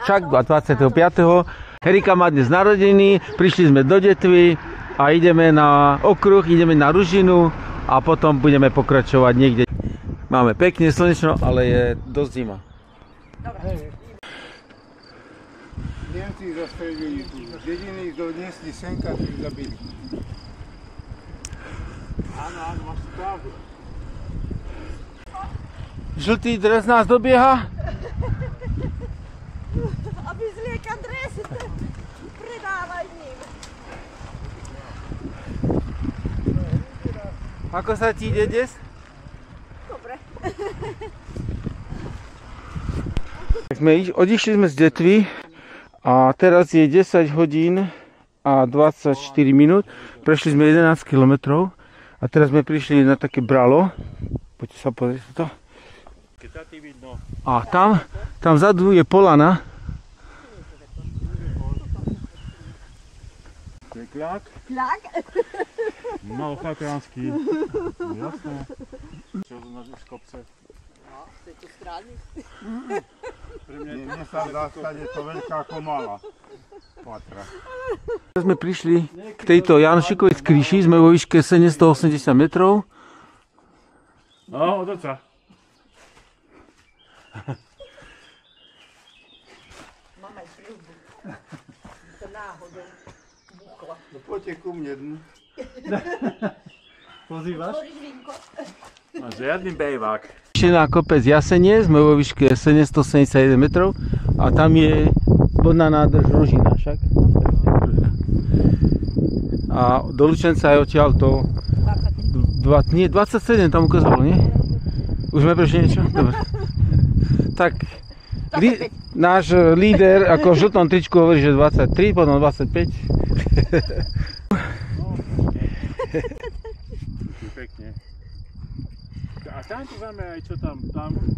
Však 25. Erika má dnes narodeniny, prišli sme do Detvy a ideme na okruh, ideme na Ružinu a potom budeme pokračovať niekde. Máme pekne slnečno, ale je dosť zima. Dobre. Niemci zastrelili tu. Dediny doniesli senka, ich zabili. Áno, máš to pravdu. Žltý dres nás dobieha. Aby zliekam dres. Predávaj ním. Ako sa ti ide dnes? Dobre. Odišli sme z Detvy a teraz je 10 hodín a 24 minút. Prešli sme 11 kilometrov a teraz sme prišli na také bralo. Poďte sa pozrieť to. A tam vzadu je polana. To je kľak? Kľak? Malochatriansky. Jasné. Čo z kopce? No, z tejto strany. Mne sa zdá, že to veľká ako malá. Patra. Teraz sme prišli k tejto Janošikovej skríši, sme vo výške 780 metrov. No, od oca. Mám aj prilbu. To náhodou buchla. No poďte ku mne. Pozývaš? Otvoríš vínko? Máš žiadny bejvák. Prišli na kopec Jasenie, sme vo výške 771 metrov a tam je vodná nádrž Ružina však. A do Lučenca je odtiaľ to 27 tam ukázalo, nie? Už sme prešli niečo? Dobre. Tak, náš líder ako v žltom tričku hovorí, že 23, potom 25. Pekne. A tam tu máme aj čo tam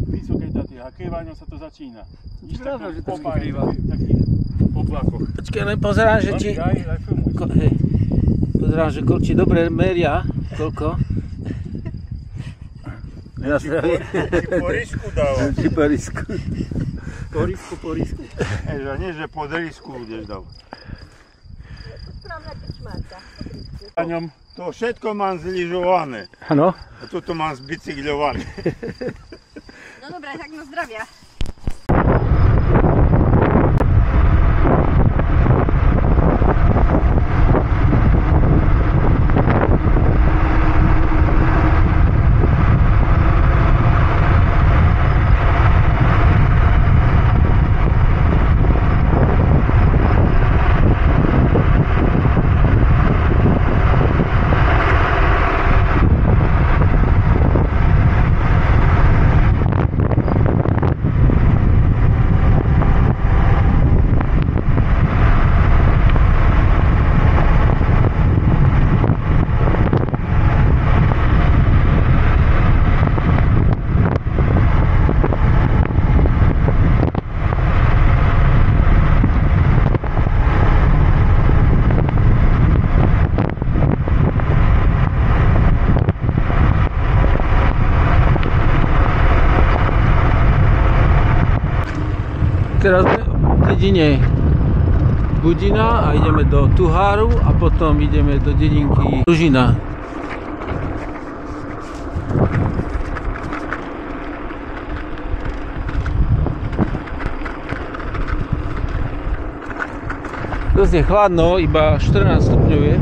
vysoké taty, a krývaňom sa to začína. Vidíš taký po oblakoch. Počkej, len pozerám, že či... Pozerám, že či dobre meria, koľko. Či po risku dáva. Či po risku. Po risku. Nie, že po risku budeš dávať. Správna krčmárka. To všetko mám zlyžované. Áno. A toto mám zbicykľované. No dobré, tak na zdravia. Teraz sme v dedine Budina a ideme do Tuháru a potom ideme do dedinky Ružina. Dosť je chladno, iba 14 stupňov je.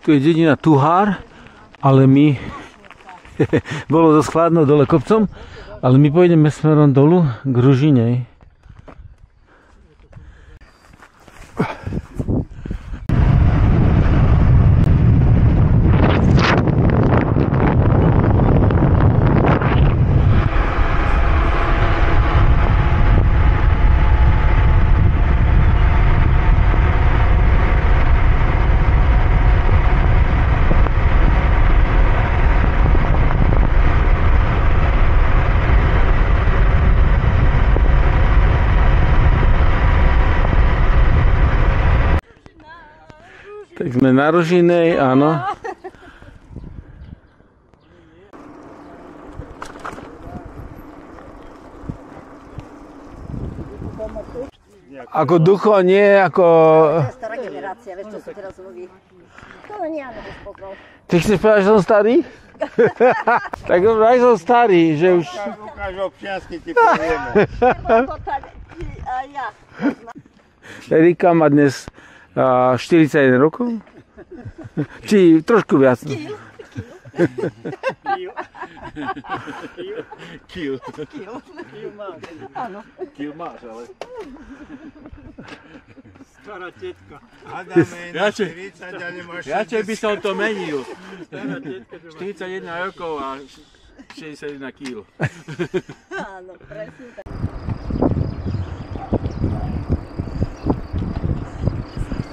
Tu je dedina Tuhár, ale my bolo dosť chladno dole kopcom. Ale my pôjdeme smerom dolu k Ružine. Tak sme na Ružinej, áno. motu. Ako ducho, nie ako... To je stará generácia, vieš, čo sú teraz noví. To nie, áno, to spoznal. Ty chceš povedať, že som starý? Tak aj som starý, že už... Ukáž občiansky, ti povieme. A ja. Erika má dnes 41 rokov? Či trošku viac. Kill. Áno. Kill máš, ale... Stará tetka. Adame, na 40 a nemáš 60. Radšej by som to menil. 41 rokov a 61 kg. Áno, presne tak.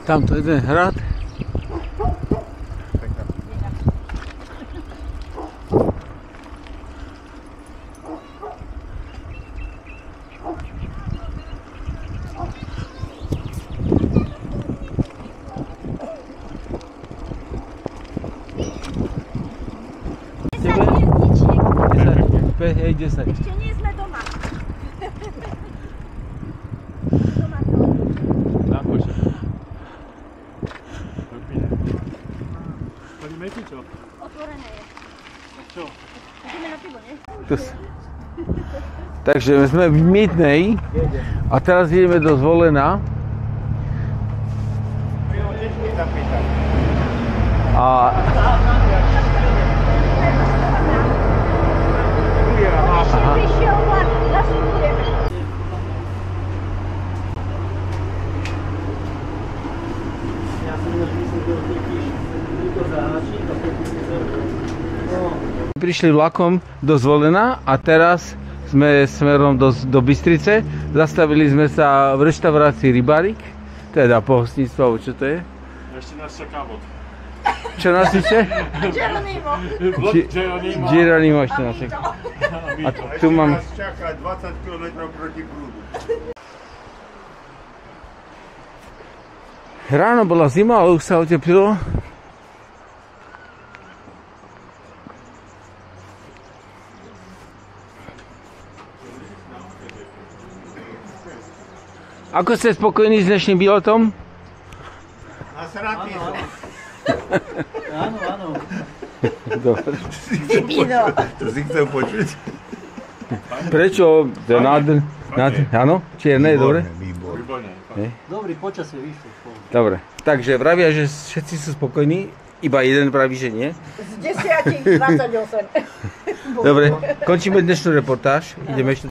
Tamto jeden hrad. Hej, 10. Ešte nie sme doma. Na pošte. Chodíme či čo? Otvorené je. Čo? Ideme na pivo, nie? Takže sme v Mýtnej a teraz ideme do Zvolena. A Prišiel vlak, nasledujeme. prišli vlakom do Zvolena a teraz sme smerom do Bystrice. Zastavili sme sa v reštaurácii Rybárik, teda pohostníctvo, alebo čo to je? Ešte nás čaká vod. Čo nás ešte? Geronimo. Geronimo ešte nás čaká. A tu mám... Nás čaká 20 km proti prúdu. Ráno bola zima, ale už sa oteplilo. Ako ste spokojní s dnešným výletom? A sratý som. Áno, áno. Dobre. To si chcel počuť? Prečo? To je áno? Čierne je dobre? Výborné. Dobrý, počasie vyšlo. Dobre. Takže vravia, že všetci sú spokojní, iba jeden praví, že nie. Z 10, 28. Dobre, končíme dnešnú reportáž. Ideme ešte